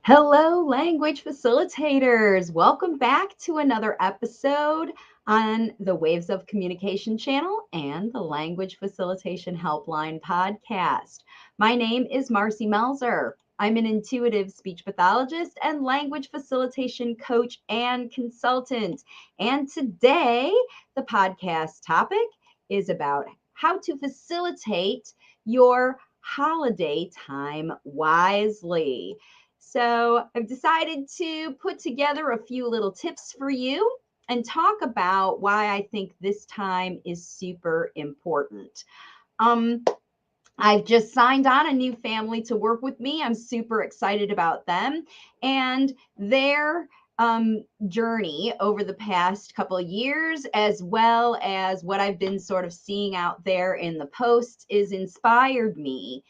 Hello, language facilitators. Welcome back to another episode on the Waves of Communication channel and the Language Facilitation Helpline podcast. My name is Marcy Melzer. I'm an intuitive speech pathologist and language facilitation coach and consultant. And today, the podcast topic is about how to facilitate your holiday time wisely. So I've decided to put together a few little tips for you and talk about why I think this time is super important. Um, I've just signed on a new family to work with me. I'm super excited about them and their journey over the past couple of years, as well as what I've been sort of seeing out there in the post, is inspired me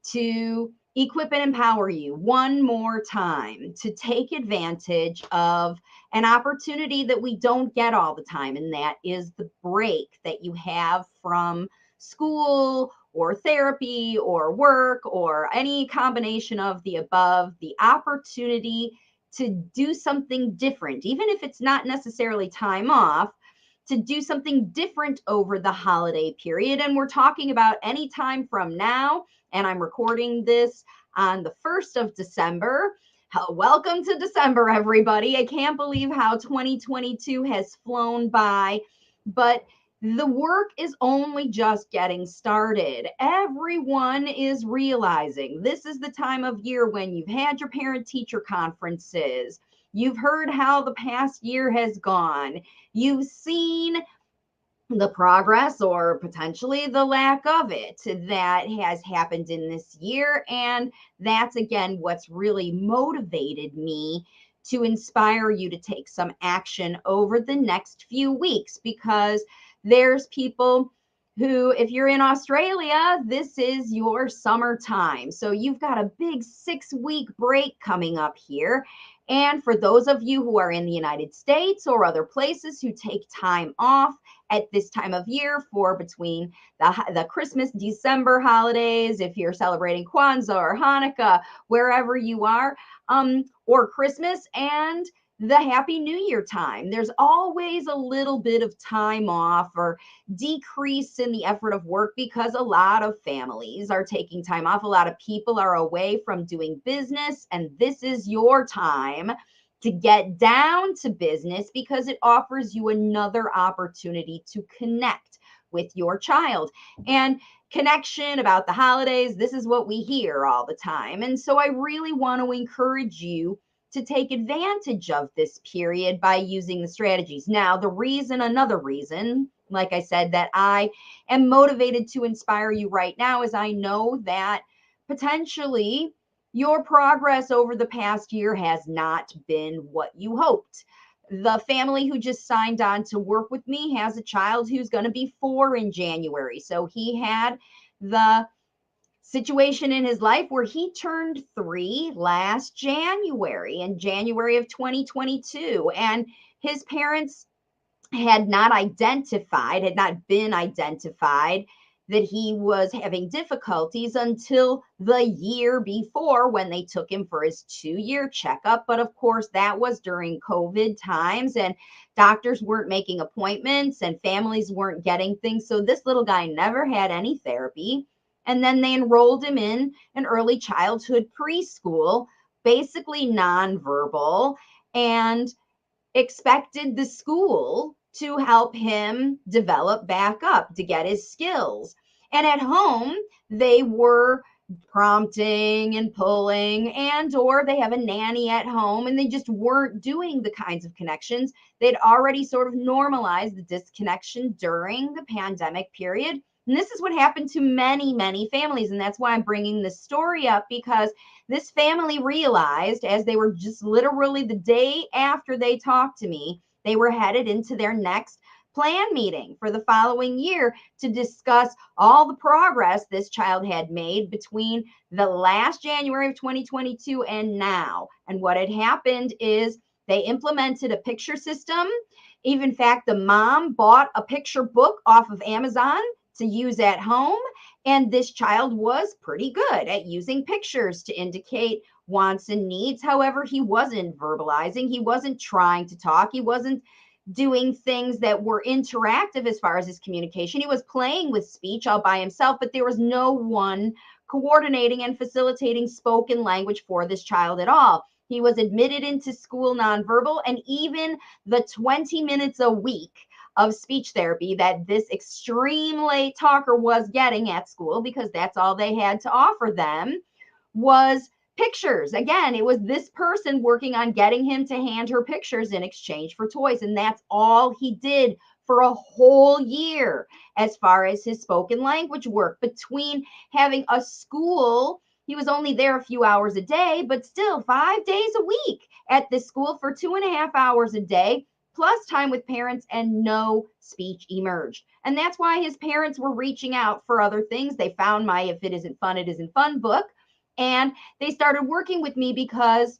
to equip and empower you one more time to take advantage of an opportunity that we don't get all the time, and that is the break that you have from school or therapy or work or any combination of the above, the opportunity to do something different, even if it's not necessarily time off, to do something different over the holiday period. And we're talking about any time from now, and I'm recording this on the 1st of December. Welcome to December, everybody. I can't believe how 2022 has flown by, but the work is only just getting started. Everyone is realizing this is the time of year when you've had your parent teacher conferences. You've heard how the past year has gone. You've seen the progress or potentially the lack of it that has happened in this year. And that's again what's really motivated me to inspire you to take some action over the next few weeks, because there's people who, if you're in Australia, this is your summertime. So you've got a big 6-week break coming up here. And for those of you who are in the United States or other places who take time off at this time of year for between the Christmas, December holidays, if you're celebrating Kwanzaa or Hanukkah, wherever you are, or Christmas and the Happy New Year time. There's always a little bit of time off or decrease in the effort of work because a lot of families are taking time off. A lot of people are away from doing business, and this is your time to get down to business because it offers you another opportunity to connect with your child. And connection about the holidays, this is what we hear all the time. And so I really want to encourage you to take advantage of this period by using the strategies. Now, another reason, like I said, that I am motivated to inspire you right now is I know that potentially your progress over the past year has not been what you hoped. The family who just signed on to work with me has a child who's going to be 4 in January. So he had the situation in his life where he turned 3 last January, in January of 2022. And his parents had not been identified that he was having difficulties until the year before when they took him for his 2-year checkup. But of course, that was during COVID times, and doctors weren't making appointments and families weren't getting things. So this little guy never had any therapy. And then they enrolled him in an early childhood preschool, basically nonverbal, and expected the school to help him develop back up to get his skills. And at home, they were prompting and pulling, and or they have a nanny at home, and they just weren't doing the kinds of connections. They'd already sort of normalized the disconnection during the pandemic period. And this is what happened to many, many families. And that's why I'm bringing this story up, because this family realized, as they were just literally the day after they talked to me, they were headed into their next plan meeting for the following year to discuss all the progress this child had made between the last January of 2022 and now. And what had happened is they implemented a picture system. Even in fact, the mom bought a picture book off of Amazon to use at home. And this child was pretty good at using pictures to indicate wants and needs. However, he wasn't verbalizing, he wasn't trying to talk, he wasn't doing things that were interactive as far as his communication. He was playing with speech all by himself, but there was no one coordinating and facilitating spoken language for this child at all. He was admitted into school nonverbal, and even the 20 minutes a week of speech therapy that this extreme late talker was getting at school, because that's all they had to offer them, was pictures. Again, it was this person working on getting him to hand her pictures in exchange for toys. And that's all he did for a whole year as far as his spoken language work. Between having a school, he was only there a few hours a day, but still 5 days a week at this school for 2.5 hours a day, plus time with parents, and no speech emerged. And that's why his parents were reaching out for other things. They found my If It Isn't Fun, It Isn't Fun book, and they started working with me because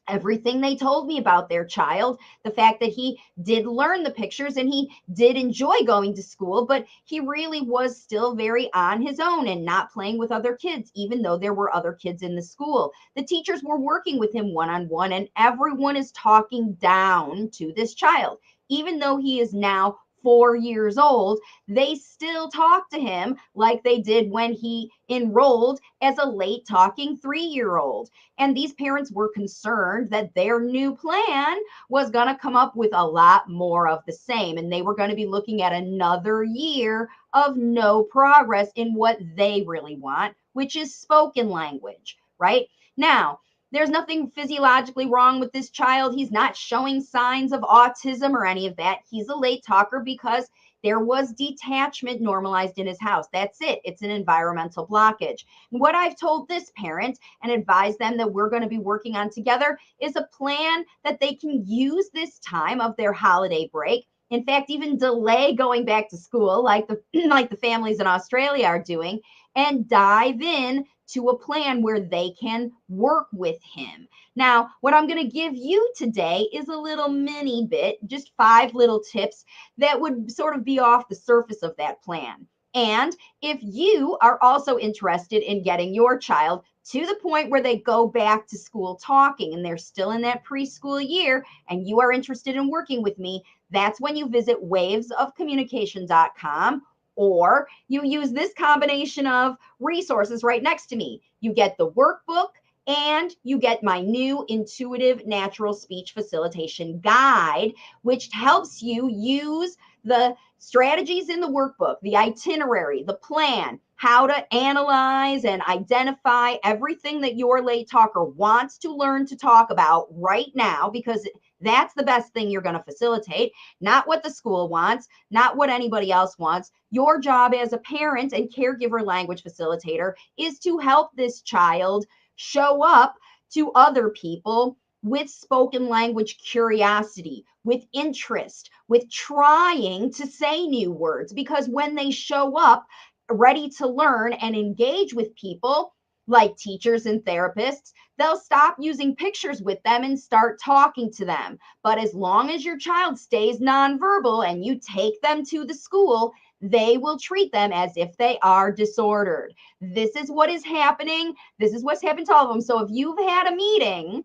everything they told me about their child, the fact that he did learn the pictures and he did enjoy going to school, but he really was still very on his own and not playing with other kids, even though there were other kids in the school. The teachers were working with him one-on-one, and everyone is talking down to this child. Even though he is now 4 years old, they still talk to him like they did when he enrolled as a late talking 3-year-old. And these parents were concerned that their new plan was going to come up with a lot more of the same. And they were going to be looking at another year of no progress in what they really want, which is spoken language, right? Now, there's nothing physiologically wrong with this child. He's not showing signs of autism or any of that. He's a late talker because there was detachment normalized in his house. That's it. It's an environmental blockage. And what I've told this parent and advised them that we're going to be working on together is a plan that they can use this time of their holiday break. In fact, even delay going back to school like the families in Australia are doing, and dive in to a plan where they can work with him. Now, what I'm going to give you today is a little mini bit, just 5 little tips that would sort of be off the surface of that plan. And if you are also interested in getting your child to the point where they go back to school talking and they're still in that preschool year, and you are interested in working with me, that's when you visit wavesofcommunication.com, or you use this combination of resources right next to me. You get the workbook and you get my new intuitive natural speech facilitation guide, which helps you use the strategies in the workbook, the itinerary, the plan, how to analyze and identify everything that your late talker wants to learn to talk about right now, because that's the best thing you're going to facilitate, not what the school wants, not what anybody else wants. Your job as a parent and caregiver language facilitator is to help this child show up to other people with spoken language curiosity, with interest, with trying to say new words. Because when they show up ready to learn and engage with people like teachers and therapists, they'll stop using pictures with them and start talking to them. But as long as your child stays nonverbal and you take them to the school, they will treat them as if they are disordered. This is what is happening. This is what's happened to all of them. So if you've had a meeting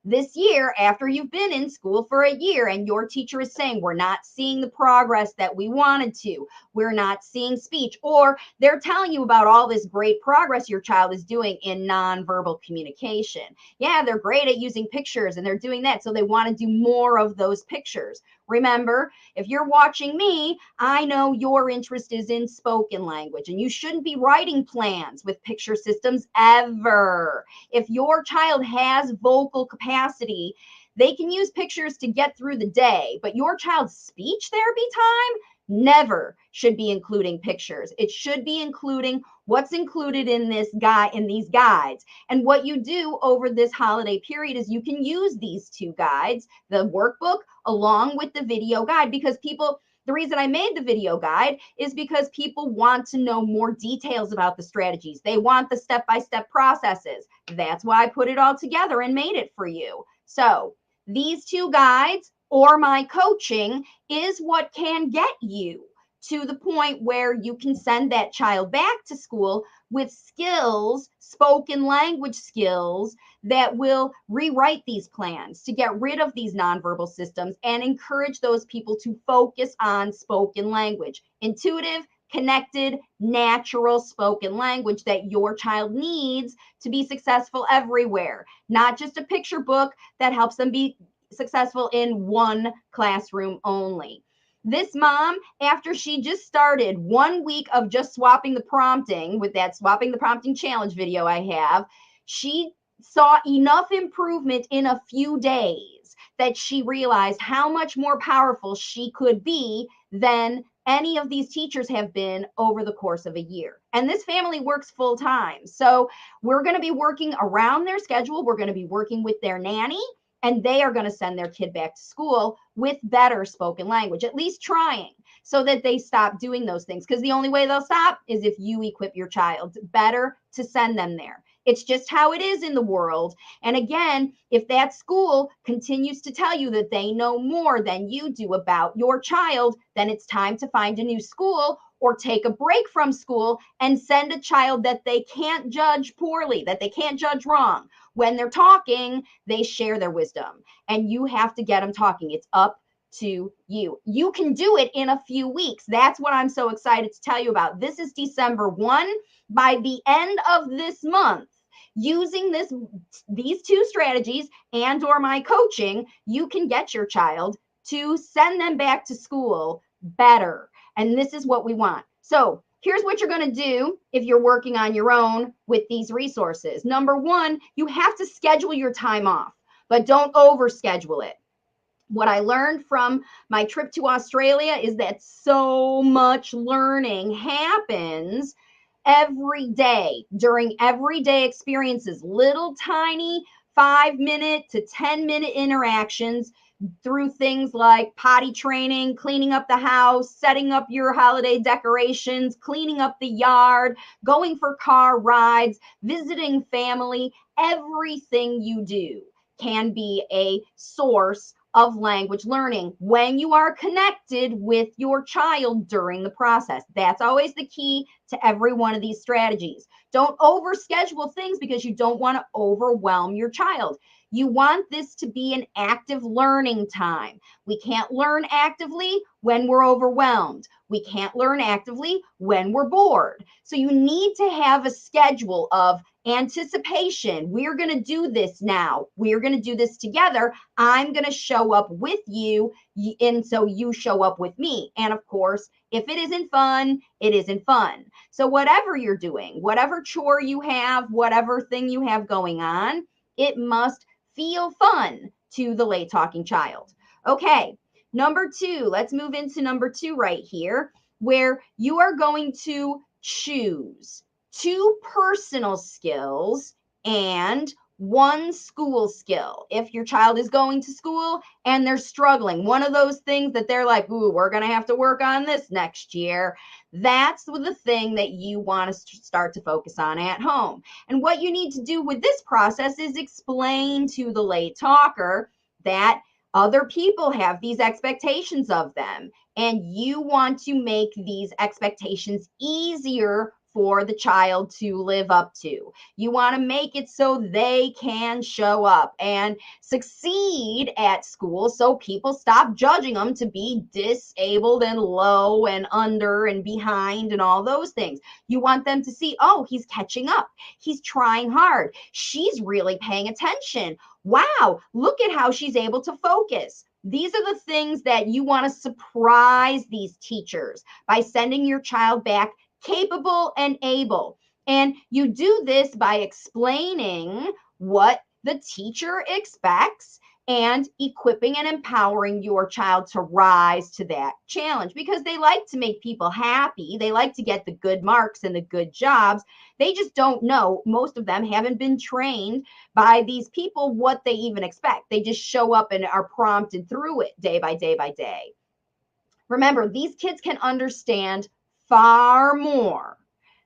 this year after you've been in school for a year and your teacher is saying we're not seeing the progress that we wanted to, we're not seeing speech, or they're telling you about all this great progress your child is doing in nonverbal communication. Yeah, they're great at using pictures and they're doing that, so they want to do more of those pictures. Remember, if you're watching me, I know your interest is in spoken language, and you shouldn't be writing plans with picture systems ever. If your child has vocal capacity, they can use pictures to get through the day, but your child's speech therapy time never should be including pictures. It should be including what's included in these guides. And what you do over this holiday period is you can use these 2 guides, the workbook along with the video guide, because the reason I made the video guide is because people want to know more details about the strategies. They want the step-by-step processes. That's why I put it all together and made it for you. So these 2 guides or my coaching is what can get you to the point where you can send that child back to school with skills, spoken language skills, that will rewrite these plans to get rid of these nonverbal systems and encourage those people to focus on spoken language, intuitive, connected, natural spoken language that your child needs to be successful everywhere, not just a picture book that helps them be successful in one classroom only. This mom, after she just started 1 week of just swapping the prompting with that swapping the prompting challenge video I have, she saw enough improvement in a few days that she realized how much more powerful she could be than any of these teachers have been over the course of a year. And this family works full time. So we're going to be working around their schedule. We're going to be working with their nanny, and they are going to send their kid back to school with better spoken language, at least trying, so that they stop doing those things. Because the only way they'll stop is if you equip your child. Better to send them there. It's just how it is in the world. And again, if that school continues to tell you that they know more than you do about your child, then it's time to find a new school or take a break from school and send a child that they can't judge poorly, that they can't judge wrong. When they're talking, they share their wisdom, and you have to get them talking. It's up to you. You can do it in a few weeks. That's what I'm so excited to tell you about. This is December 1. By the end of this month, using these two strategies and or my coaching, you can get your child to send them back to school better. And this is what we want. So here's what you're going to do if you're working on your own with these resources. Number one, you have to schedule your time off, but don't overschedule it. What I learned from my trip to Australia is that so much learning happens every day during everyday experiences, little tiny 5-minute to 10-minute interactions through things like potty training, cleaning up the house, setting up your holiday decorations, cleaning up the yard, going for car rides, visiting family. Everything you do can be a source of language learning when you are connected with your child during the process. That's always the key to every one of these strategies. Don't overschedule things because you don't want to overwhelm your child. You want this to be an active learning time. We can't learn actively when we're overwhelmed. We can't learn actively when we're bored. So you need to have a schedule of anticipation. We're going to do this now. We're going to do this together. I'm going to show up with you, and so you show up with me. And of course, if it isn't fun, it isn't fun. So whatever you're doing, whatever chore you have, whatever thing you have going on, it must feel fun to the late talking child. Okay, number two, let's move into number two right here, where you are going to choose 2 personal skills and 1 school skill. If your child is going to school and they're struggling, one of those things that they're like, ooh, we're going to have to work on this next year. That's the thing that you want to start to focus on at home. And what you need to do with this process is explain to the late talker that other people have these expectations of them, and you want to make these expectations easier for the child to live up to. You want to make it so they can show up and succeed at school so people stop judging them to be disabled and low and under and behind and all those things. You want them to see, oh, he's catching up. He's trying hard. She's really paying attention. Wow, look at how she's able to focus. These are the things that you want to surprise these teachers by sending your child back capable and able. And you do this by explaining what the teacher expects and equipping and empowering your child to rise to that challenge, because they like to make people happy. They like to get the good marks and the good jobs. They just don't know. Most of them haven't been trained by these people what they even expect. They just show up and are prompted through it day by day by day. Remember, these kids can understand far more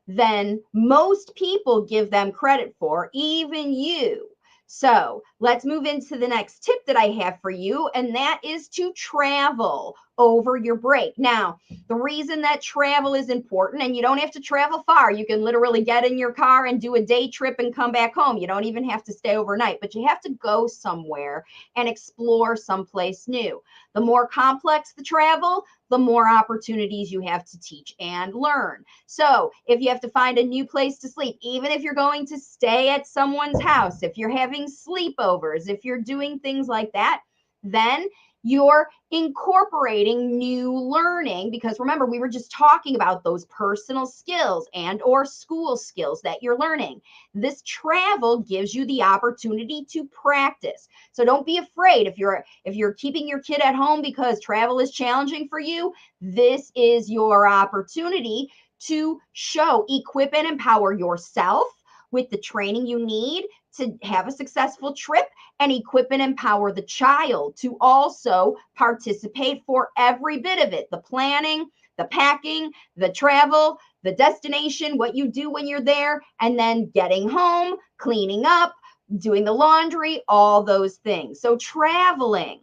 than most people give them credit for, even you. So let's move into the next tip that I have for you, and that is to travel over your break. Now, the reason that travel is important, and you don't have to travel far, you can literally get in your car and do a day trip and come back home. You don't even have to stay overnight, but you have to go somewhere and explore someplace new. The more complex the travel, the more opportunities you have to teach and learn. So if you have to find a new place to sleep, even if you're going to stay at someone's house, if you're having sleepovers, if you're doing things like that, then you're incorporating new learning, because remember, we were just talking about those personal skills and or school skills that you're learning. This travel gives you the opportunity to practice. So don't be afraid if you're keeping your kid at home because travel is challenging for you. This is your opportunity to show, equip, and empower yourself with the training you need to have a successful trip, and equip and empower the child to also participate for every bit of it: the planning, the packing, the travel, the destination, what you do when you're there, and then getting home, cleaning up, doing the laundry, all those things. So traveling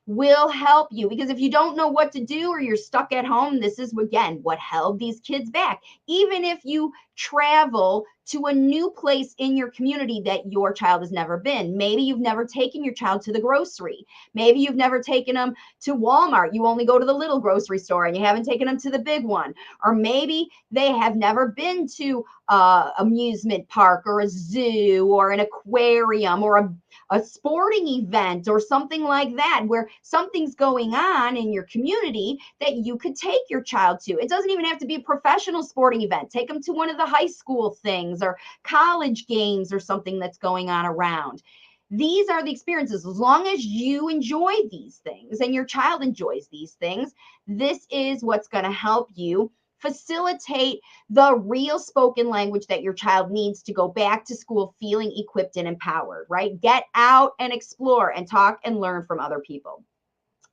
will help you, because if you don't know what to do or you're stuck at home, this is again what held these kids back. Even if you travel to a new place in your community that your child has never been, maybe you've never taken your child to the grocery, maybe you've never taken them to Walmart, you only go to the little grocery store and you haven't taken them to the big one, or maybe they have never been to amusement park or a zoo or an aquarium or a sporting event or something like that, where something's going on in your community that you could take your child to. It doesn't even have to be a professional sporting event. Take them to one of the high school things or college games or something that's going on around. These are the experiences. As long as you enjoy these things and your child enjoys these things, this is what's going to help you facilitate the real spoken language that your child needs to go back to school feeling equipped and empowered, right? Get out and explore and talk and learn from other people.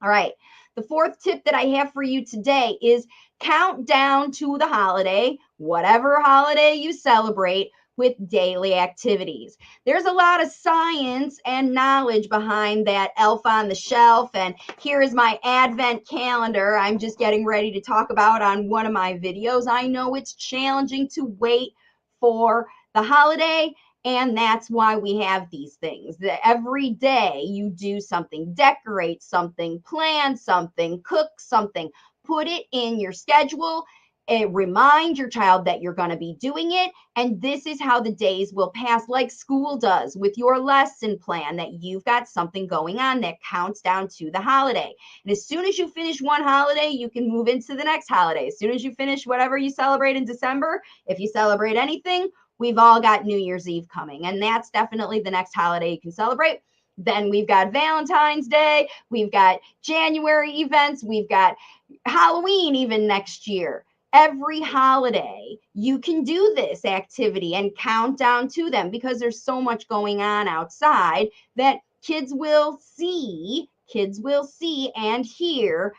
All right. The fourth tip that I have for you today is count down to the holiday, whatever holiday you celebrate, with daily activities. There's a lot of science and knowledge behind that elf on the shelf. And here is my advent calendar I'm just getting ready to talk about on one of my videos. I know it's challenging to wait for the holiday, and that's why we have these things. That every day you do something, decorate something, plan something, cook something, put it in your schedule. Remind your child that you're going to be doing it. And this is how the days will pass, like school does with your lesson plan, that you've got something going on that counts down to the holiday. And as soon as you finish one holiday, you can move into the next holiday. As soon as you finish whatever you celebrate in December, if you celebrate anything, we've all got New Year's Eve coming. And that's definitely the next holiday you can celebrate. Then we've got Valentine's Day. We've got January events. We've got Halloween even next year. Every holiday, you can do this activity and count down to them, because there's so much going on outside that kids will see and hear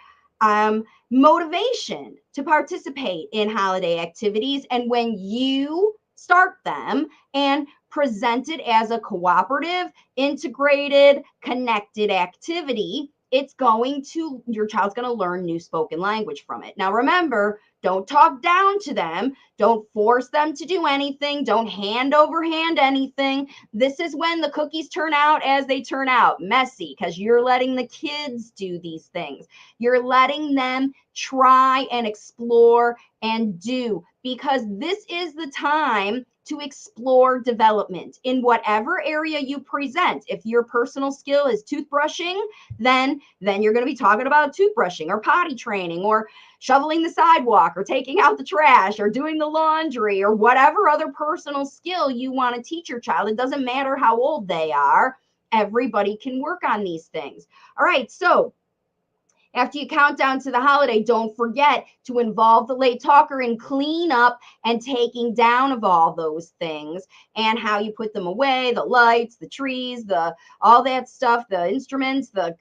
motivation to participate in holiday activities. And when you start them and present it as a cooperative, integrated, connected activity, your child's going to learn new spoken language from it. Now, remember, don't talk down to them. Don't force them to do anything. Don't hand over hand anything. This is when the cookies turn out as they turn out, messy, because you're letting the kids do these things. You're letting them try and explore and do, because this is the time to explore development in whatever area you present. If your personal skill is toothbrushing, then you're going to be talking about toothbrushing or potty training or shoveling the sidewalk or taking out the trash or doing the laundry or whatever other personal skill you want to teach your child. It doesn't matter how old they are. Everybody can work on these things. All right, so after you count down to the holiday, don't forget to involve the late talker in cleanup and taking down of all those things and how you put them away, the lights, the trees, all that stuff, the instruments, the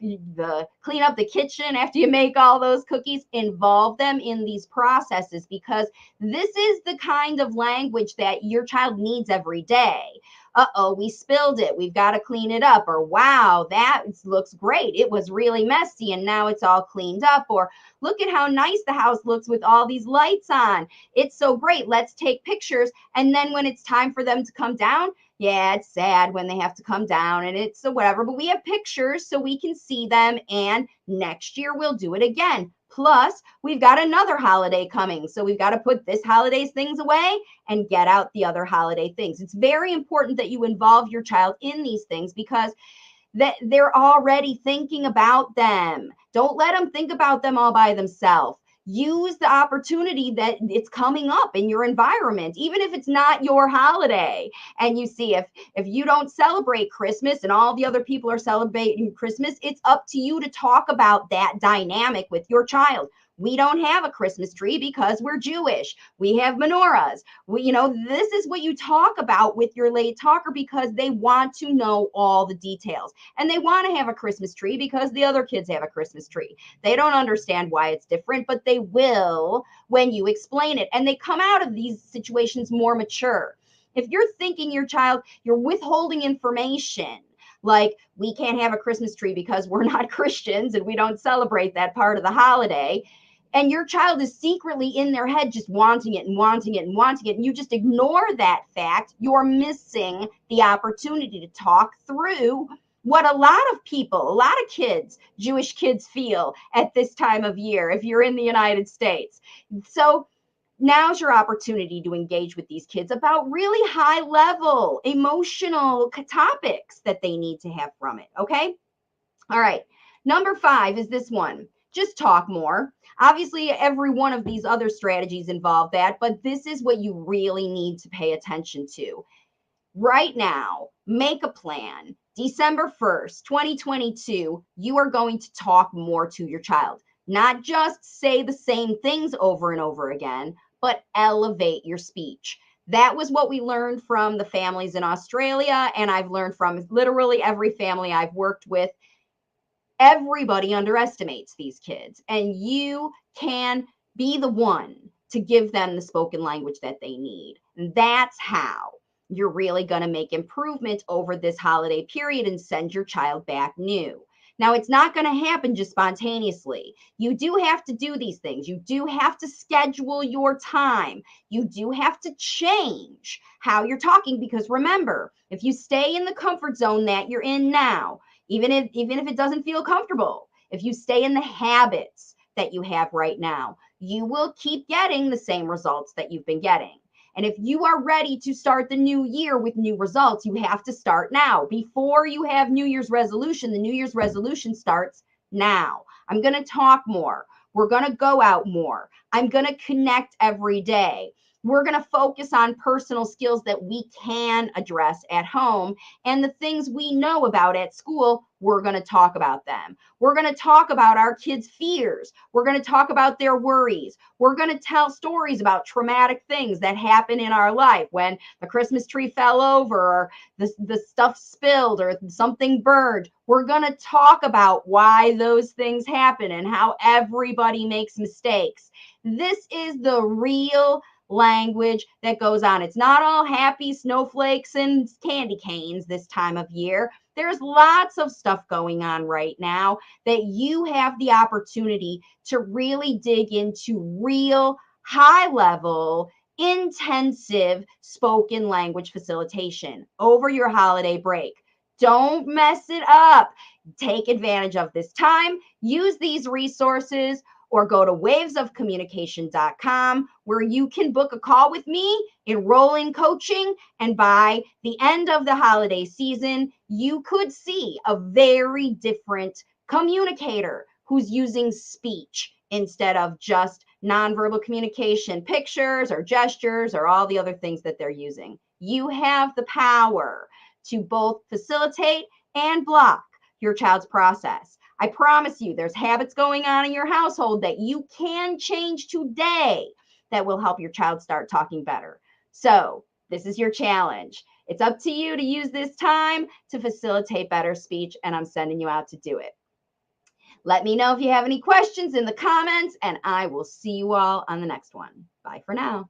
clean up the kitchen after you make all those cookies. Involve them in these processes, because this is the kind of language that your child needs every day. uh-oh, we spilled it. We've got to clean it up. Or wow, that looks great. It was really messy and now it's all cleaned up. Or look at how nice the house looks with all these lights on. It's so great. Let's take pictures. And then when it's time for them to come down, yeah, it's sad when they have to come down and it's so whatever, but we have pictures so we can see them. And next year we'll do it again. Plus, we've got another holiday coming. So we've got to put this holiday's things away and get out the other holiday things. It's very important that you involve your child in these things because that they're already thinking about them. Don't let them think about them all by themselves. Use the opportunity that it's coming up in your environment, even if it's not your holiday. And you see, if you don't celebrate Christmas and all the other people are celebrating Christmas, it's up to you to talk about that dynamic with your child. We don't have a Christmas tree because we're Jewish. We have menorahs. This is what you talk about with your late talker because they want to know all the details. And they want to have a Christmas tree because the other kids have a Christmas tree. They don't understand why it's different, but they will when you explain it. And they come out of these situations more mature. If you're thinking you're withholding information, like we can't have a Christmas tree because we're not Christians and we don't celebrate that part of the holiday, and your child is secretly in their head just wanting it and wanting it and wanting it, and you just ignore that fact, you're missing the opportunity to talk through what a lot of kids, Jewish kids, feel at this time of year if you're in the United States. So now's your opportunity to engage with these kids about really high level emotional topics that they need to have from it. Okay. All right. Number 5 is this one. Just talk more. Obviously, every one of these other strategies involve that, but this is what you really need to pay attention to. Right now, make a plan. December 1st, 2022, you are going to talk more to your child. Not just say the same things over and over again, but elevate your speech. That was what we learned from the families in Australia, and I've learned from literally every family I've worked with. Everybody underestimates these kids, and you can be the one to give them the spoken language that they need. And that's how you're really going to make improvement over this holiday period and send your child back new. Now, it's not going to happen just spontaneously. You do have to do these things. You do have to schedule your time. You do have to change how you're talking because remember, if you stay in the comfort zone that you're in now, even if it doesn't feel comfortable, if you stay in the habits that you have right now, you will keep getting the same results that you've been getting. And if you are ready to start the new year with new results, you have to start now. Before you have New Year's resolution, the New Year's resolution starts now. I'm going to talk more. We're going to go out more. I'm going to connect every day. We're going to focus on personal skills that we can address at home. And the things we know about at school, we're going to talk about them. We're going to talk about our kids' fears. We're going to talk about their worries. We're going to tell stories about traumatic things that happen in our life when the Christmas tree fell over or the stuff spilled or something burned. We're going to talk about why those things happen and how everybody makes mistakes. This is the real language that goes on. It's not all happy snowflakes and candy canes this time of year. There's lots of stuff going on right now that you have the opportunity to really dig into real high level, intensive spoken language facilitation over your holiday break. Don't mess it up. Take advantage of this time. Use these resources or go to wavesofcommunication.com where you can book a call with me, enroll in coaching, and by the end of the holiday season, you could see a very different communicator who's using speech instead of just nonverbal communication, pictures or gestures or all the other things that they're using. You have the power to both facilitate and block your child's process. I promise you, there's habits going on in your household that you can change today that will help your child start talking better. So this is your challenge. It's up to you to use this time to facilitate better speech, and I'm sending you out to do it. Let me know if you have any questions in the comments, and I will see you all on the next one. Bye for now.